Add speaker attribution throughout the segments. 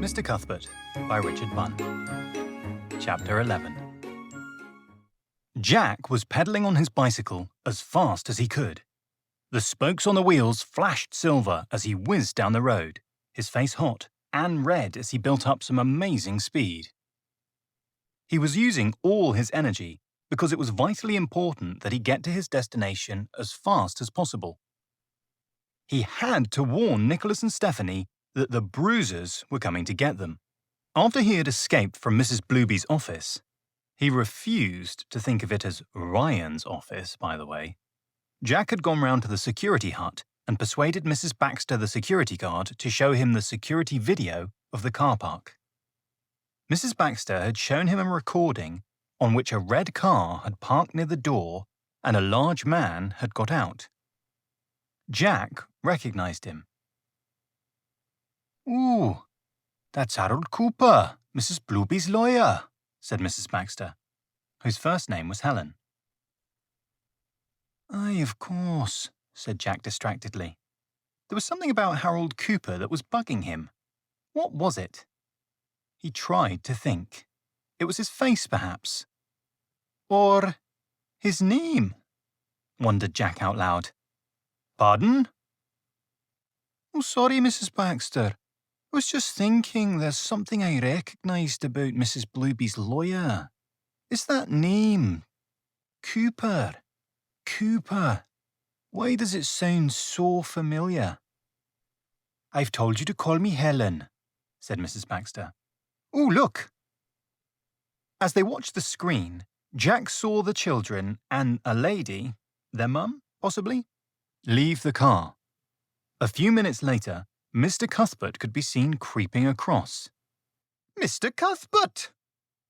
Speaker 1: Mr Cuthbert by Richard Bunn. Chapter 11. Jack was pedalling on his bicycle as fast as he could. The spokes on the wheels flashed silver as he whizzed down the road, his face hot and red as he built up some amazing speed. He was using all his energy because it was vitally important that he get to his destination as fast as possible. He had to warn Nicholas and Stephanie that the bruisers were coming to get them. After he had escaped from Mrs. Blueby's office, he refused to think of it as Ryan's office, by the way. Jack had gone round to the security hut and persuaded Mrs. Baxter, the security guard, to show him the security video of the car park. Mrs. Baxter had shown him a recording on which a red car had parked near the door and a large man had got out. Jack recognized him. "Ooh, that's Harold Cooper, Mrs. Blueby's lawyer," said Mrs. Baxter, whose first name was Helen. "Aye, of course," said Jack distractedly. There was something about Harold Cooper that was bugging him. What was it? He tried to think. It was his face, perhaps. Or his name, wondered Jack out loud. "Pardon?" "Oh, sorry, Mrs. Baxter. I was just thinking there's something I recognised about Mrs. Blueby's lawyer. It's that name. Cooper. Cooper. Why does it sound so familiar?" "I've told you to call me Helen," said Mrs. Baxter. "Oh, look!" As they watched the screen, Jack saw the children and a lady, their mum, possibly, leave the car. A few minutes later, Mr. Cuthbert could be seen creeping across. "Mr. Cuthbert!"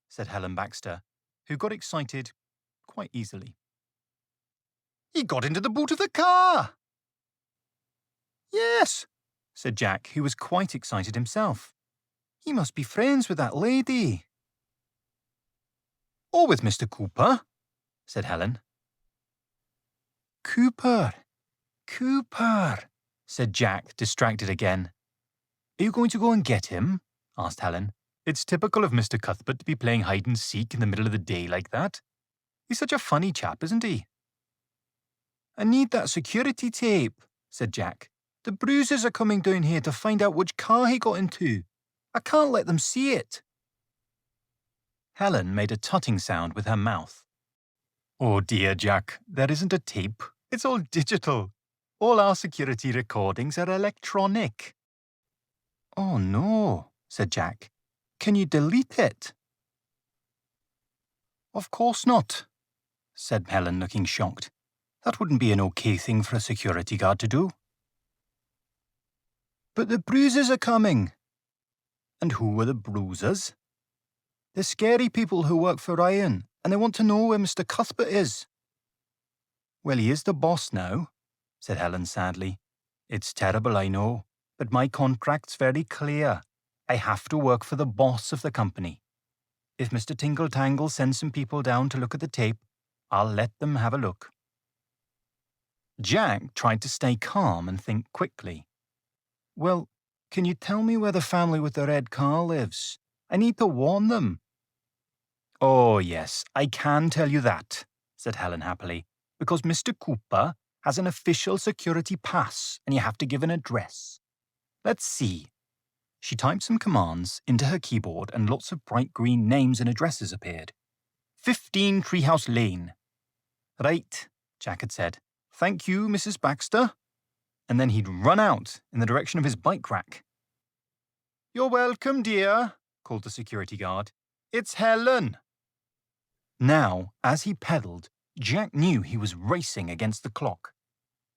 Speaker 1: said Helen Baxter, who got excited quite easily. "He got into the boot of the car!" "Yes," said Jack, who was quite excited himself. "He must be friends with that lady." "Or with Mr. Cooper," said Helen. "Cooper, Cooper," said Jack, distracted again. "Are you going to go and get him?" asked Helen. "It's typical of Mr. Cuthbert to be playing hide-and-seek in the middle of the day like that. He's such a funny chap, isn't he?" "I need that security tape," said Jack. "The bruisers are coming down here to find out which car he got into. I can't let them see it." Helen made a tutting sound with her mouth. "Oh dear, Jack, there isn't a tape. It's all digital. All our security recordings are electronic." "Oh no," said Jack. "Can you delete it?" "Of course not," said Helen, looking shocked. "That wouldn't be an okay thing for a security guard to do." "But the bruisers are coming." "And who are the bruisers?" "The scary people who work for Ryan, and they want to know where Mr. Cuthbert is." "Well, he is the boss now," said Helen sadly. "It's terrible, I know, but my contract's very clear. I have to work for the boss of the company. If Mr. Tingle-Tangle sends some people down to look at the tape, I'll let them have a look." Jack tried to stay calm and think quickly. "Well, can you tell me where the family with the red car lives? I need to warn them." "Oh, yes, I can tell you that," said Helen happily, "because Mr. Cooper has an official security pass and you have to give an address. Let's see." She typed some commands into her keyboard and lots of bright green names and addresses appeared. 15 Treehouse Lane. "Right," Jack had said. "Thank you, Mrs. Baxter." And then he'd run out in the direction of his bike rack. "You're welcome, dear," called the security guard. "It's Helen." Now, as he pedalled, Jack knew he was racing against the clock.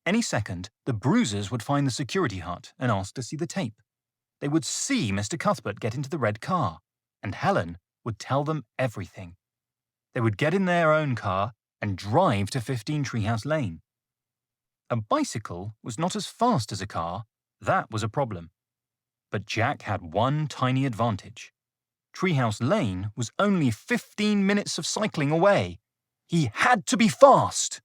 Speaker 1: Any second, the bruisers would find the security hut and ask to see the tape. They would see Mr. Cuthbert get into the red car, and Helen would tell them everything. They would get in their own car and drive to 15 Treehouse Lane. A bicycle was not as fast as a car. That was a problem. But Jack had one tiny advantage. Treehouse Lane was only 15 minutes of cycling away. He had to be fast!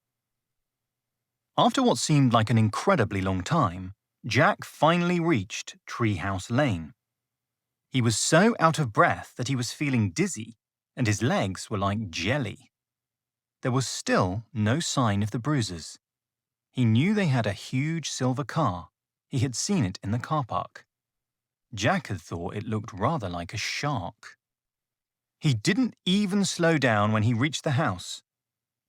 Speaker 1: After what seemed like an incredibly long time, Jack finally reached Treehouse Lane. He was so out of breath that he was feeling dizzy, and his legs were like jelly. There was still no sign of the bruises. He knew they had a huge silver car. He had seen it in the car park. Jack had thought it looked rather like a shark. He didn't even slow down when he reached the house.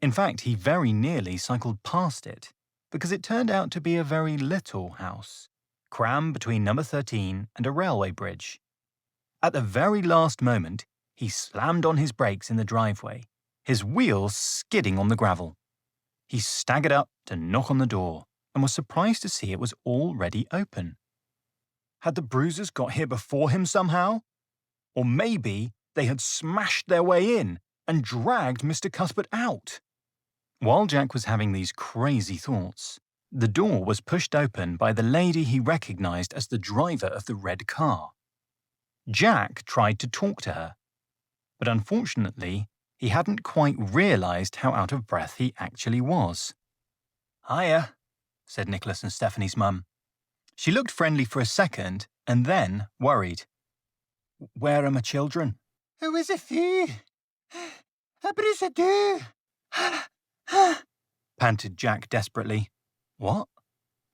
Speaker 1: In fact, he very nearly cycled past it, because it turned out to be a very little house, crammed between number 13 and a railway bridge. At the very last moment, he slammed on his brakes in the driveway, his wheels skidding on the gravel. He staggered up to knock on the door and was surprised to see it was already open. Had the bruisers got here before him somehow? Or maybe they had smashed their way in and dragged Mr. Cuthbert out. While Jack was having these crazy thoughts, the door was pushed open by the lady he recognized as the driver of the red car. Jack tried to talk to her, but unfortunately, he hadn't quite realized how out of breath he actually was. "Hiya," said Nicholas and Stephanie's mum. She looked friendly for a second and then worried. "Where are my children?"
Speaker 2: Who is a few? A bruise a do.
Speaker 1: panted Jack desperately. "What?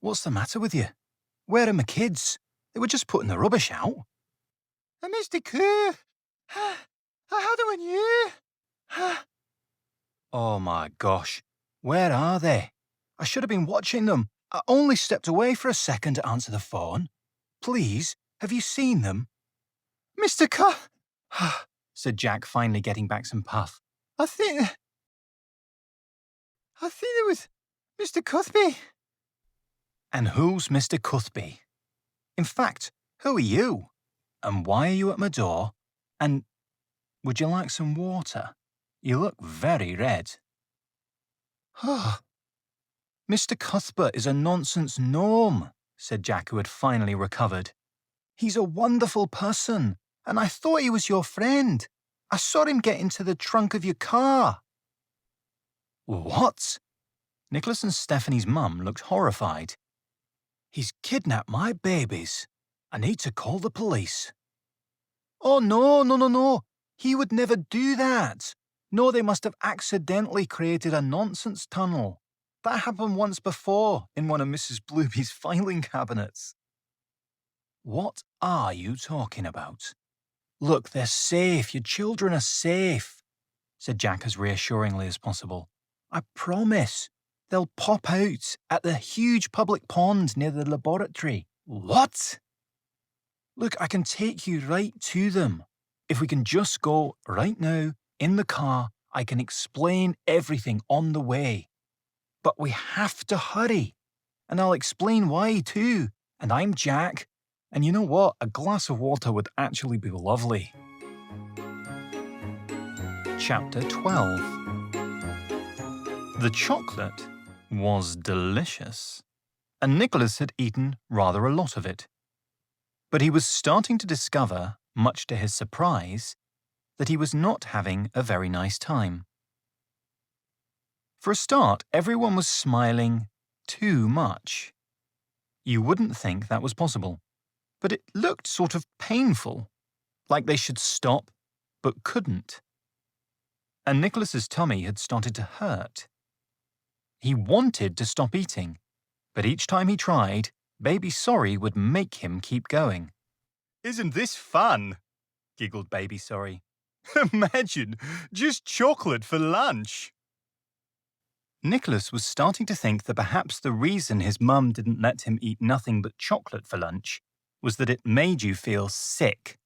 Speaker 1: What's the matter with you? Where are my kids? They were just putting the rubbish out."
Speaker 2: Mr. Coo. How do I knew?
Speaker 1: Oh my gosh, where are they? I should have been watching them. I only stepped away for a second to answer the phone. Please, have you seen them?
Speaker 2: Mr. Coo.
Speaker 1: said Jack, finally getting back some puff.
Speaker 2: I think it was Mr. Cuthbert.
Speaker 1: And who's Mr. Cuthbert? In fact, who are you? And why are you at my door? And would you like some water? You look very red. Mr. Cuthbert is a nonsense gnome, said Jack, who had finally recovered. He's a wonderful person, and I thought he was your friend. I saw him get into the trunk of your car. What? Nicholas and Stephanie's mum looked horrified. He's kidnapped my babies. I need to call the police. Oh, no. He would never do that. No, they must have accidentally created a nonsense tunnel. That happened once before in one of Mrs. Blueby's filing cabinets. What are you talking about? Look, they're safe. Your children are safe, said Jack as reassuringly as possible. I promise. They'll pop out at the huge public pond near the laboratory. What? Look, I can take you right to them. If we can just go right now in the car, I can explain everything on the way. But we have to hurry. And I'll explain why too. And I'm Jack. And you know what? A glass of water would actually be lovely. Chapter 12. The chocolate was delicious, and Nicholas had eaten rather a lot of it. But he was starting to discover, much to his surprise, that he was not having a very nice time. For a start, everyone was smiling too much. You wouldn't think that was possible, but it looked sort of painful, like they should stop, but couldn't. And Nicholas's tummy had started to hurt. He wanted to stop eating, but each time he tried, Baby Sorry would make him keep going. Isn't this fun? Giggled Baby Sorry. Imagine, just chocolate for lunch. Nicholas was starting to think that perhaps the reason his mum didn't let him eat nothing but chocolate for lunch was that it made you feel sick.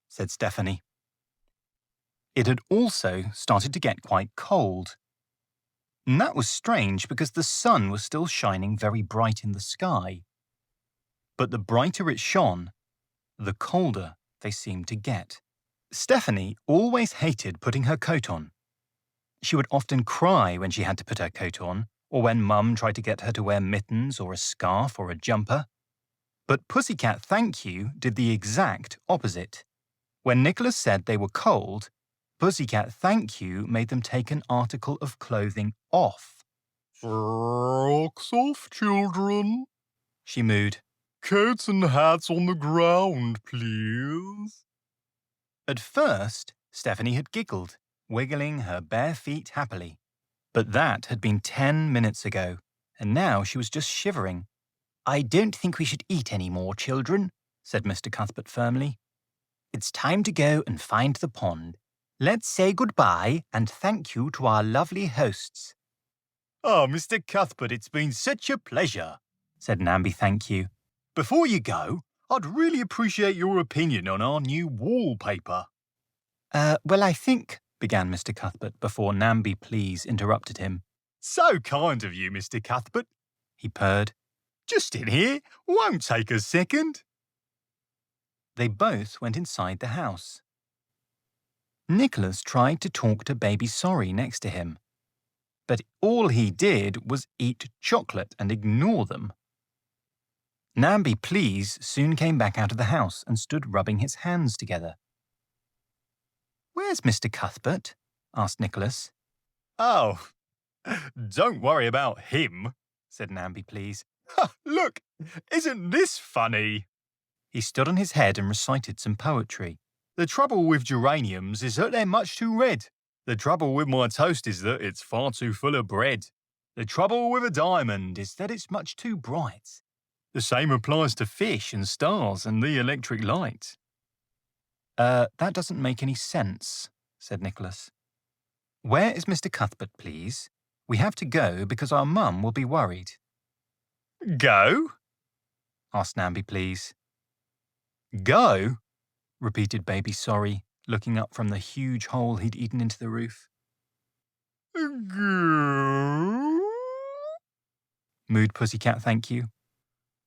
Speaker 1: said Stephanie. It had also started to get quite cold. And that was strange because the sun was still shining very bright in the sky. But the brighter it shone, the colder they seemed to get. Stephanie always hated putting her coat on. She would often cry when she had to put her coat on, or when Mum tried to get her to wear mittens or a scarf or a jumper. But Pussycat Thank You did the exact opposite. When Nicholas said they were cold, Pussycat Thank You made them take an article of clothing off. Socks off, children, she mooed.
Speaker 2: coats and hats on the ground, please.
Speaker 1: At first, Stephanie had giggled, wiggling her bare feet happily. But that had been 10 minutes ago, and now she was just shivering. I don't think we should eat any more, children, said Mr. Cuthbert firmly. It's time to go and find the pond. Let's say goodbye and thank you to our lovely hosts. Oh, Mr. Cuthbert, it's been such a pleasure, said Namby Thank You. Before you go, I'd really appreciate your opinion on our new wallpaper. Well, I think, began Mr. Cuthbert before Namby Please interrupted him. So kind of you, Mr. Cuthbert, he purred. Just in here, won't take a second. They both went inside the house. Nicholas tried to talk to Baby Sorry next to him, but all he did was eat chocolate and ignore them. Namby Please soon came back out of the house and stood rubbing his hands together. Where's Mr. Cuthbert? Asked Nicholas. Oh, don't worry about him, said Namby Please. Look, isn't this funny? He stood on his head and recited some poetry. The trouble with geraniums is that they're much too red. The trouble with my toast is that it's far too full of bread. The trouble with a diamond is that it's much too bright. The same applies to fish and stars and the electric light. That doesn't make any sense, said Nicholas. Where is Mr. Cuthbert, please? We have to go because our mum will be worried. Go? Asked Namby Please. Go? Repeated Baby Sorry, looking up from the huge hole he'd eaten into the roof.
Speaker 2: Go?
Speaker 1: Mooed Pussycat Thank You.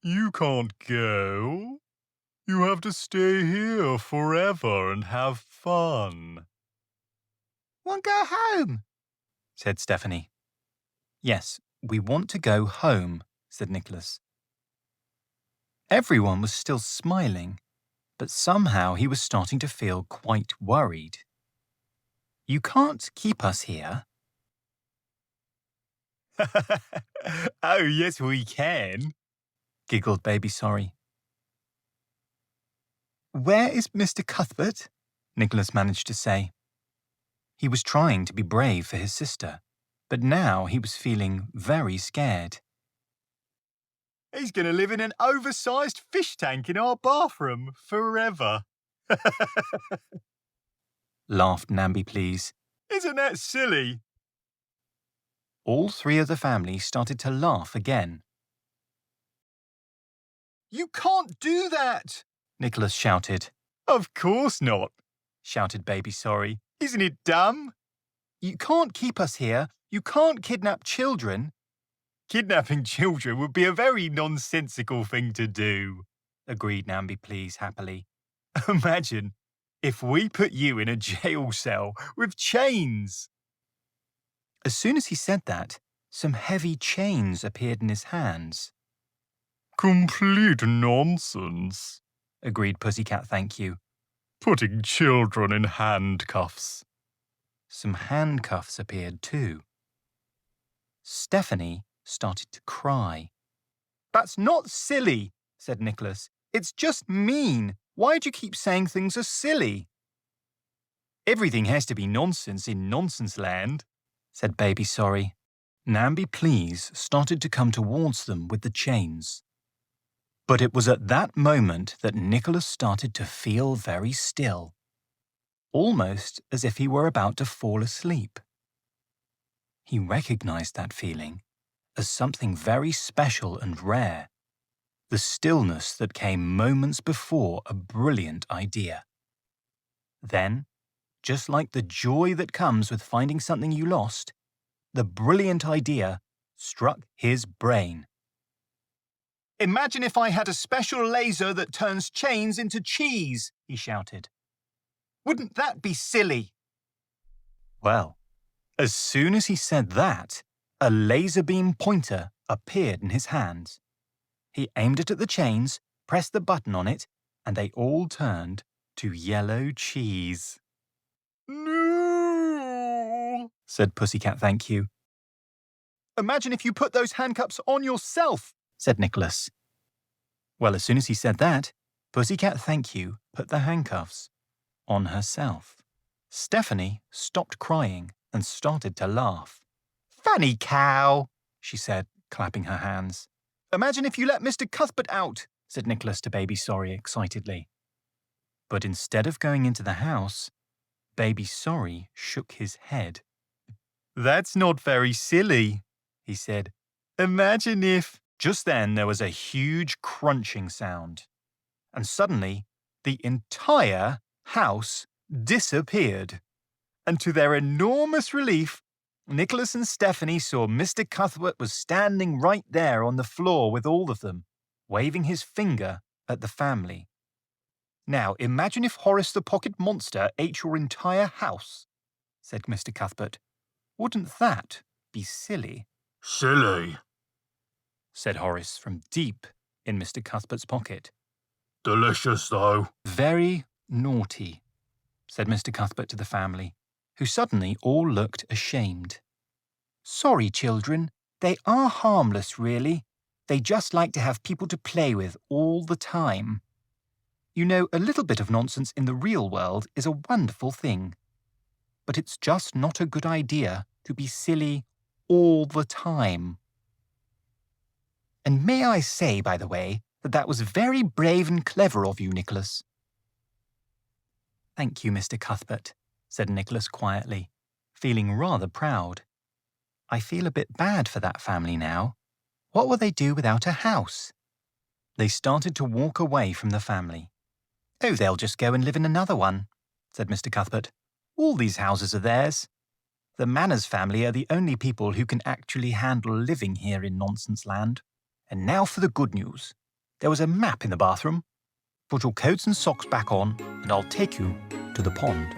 Speaker 2: You can't go. You have to stay here forever and have fun.
Speaker 1: Want to go home? Said Stephanie. Yes, we want to go home, said Nicholas. Everyone was still smiling, but somehow he was starting to feel quite worried. You can't keep us here. Oh, yes, we can, giggled Baby Sorry. Where is Mr. Cuthbert? Nicholas managed to say. He was trying to be brave for his sister, but now he was feeling very scared. He's going to live in an oversized fish tank in our bathroom forever. Laughed Namby Please. Isn't that silly? All three of the family started to laugh again. You can't do that, Nicholas shouted. Of course not, shouted Baby Sorry. Isn't it dumb? You can't keep us here. You can't kidnap children. Kidnapping children would be a very nonsensical thing to do, agreed Namby Please happily. Imagine if we put you in a jail cell with chains. As soon as he said that, some heavy chains appeared in his hands.
Speaker 2: Complete nonsense,
Speaker 1: agreed Pussycat Thank You.
Speaker 2: Putting children in handcuffs.
Speaker 1: Some handcuffs appeared too. Stephanie started to cry. That's not silly, said Nicholas. It's just mean. Why do you keep saying things are silly? Everything has to be nonsense in nonsense land, said Baby Sorry. Namby Please started to come towards them with the chains. But it was at that moment that Nicholas started to feel very still, almost as if he were about to fall asleep. He recognized that feeling as something very special and rare, the stillness that came moments before a brilliant idea. Then, just like the joy that comes with finding something you lost, the brilliant idea struck his brain. Imagine if I had a special laser that turns chains into cheese, he shouted. Wouldn't that be silly? Well, as soon as he said that, a laser beam pointer appeared in his hands. He aimed it at the chains, pressed the button on it, and they all turned to yellow cheese.
Speaker 2: No,
Speaker 1: said Pussycat Thank You. Imagine if you put those handcuffs on yourself, said Nicholas. Well, as soon as he said that, Pussycat Thank You put the handcuffs on herself. Stephanie stopped crying and started to laugh. Funny cow, she said, clapping her hands. Imagine if you let Mr. Cuthbert out, said Nicholas to Baby Sorry excitedly. But instead of going into the house, Baby Sorry shook his head. That's not very silly, he said. Imagine if... Just then there was a huge crunching sound, and suddenly the entire house disappeared. And to their enormous relief, Nicholas and Stephanie saw Mr. Cuthbert was standing right there on the floor with all of them, waving his finger at the family. Now, imagine if Horace the Pocket Monster ate your entire house, said Mr. Cuthbert. Wouldn't that be silly?
Speaker 2: Silly,
Speaker 1: said Horace from deep in Mr. Cuthbert's pocket.
Speaker 2: delicious though.
Speaker 1: Very naughty, said Mr. Cuthbert to the family, who suddenly all looked ashamed. Sorry, children, they are harmless, really. They just like to have people to play with all the time. You know, a little bit of nonsense in the real world is a wonderful thing. But it's just not a good idea to be silly all the time. And may I say, by the way, that was very brave and clever of you, Nicholas. Thank you, Mr. Cuthbert, said Nicholas quietly, feeling rather proud. I feel a bit bad for that family now. What will they do without a house? They started to walk away from the family. Oh, they'll just go and live in another one, said Mr. Cuthbert. All these houses are theirs. The Manners family are the only people who can actually handle living here in Nonsense Land. And now for the good news. There was a map in the bathroom. Put your coats and socks back on, and I'll take you to the pond.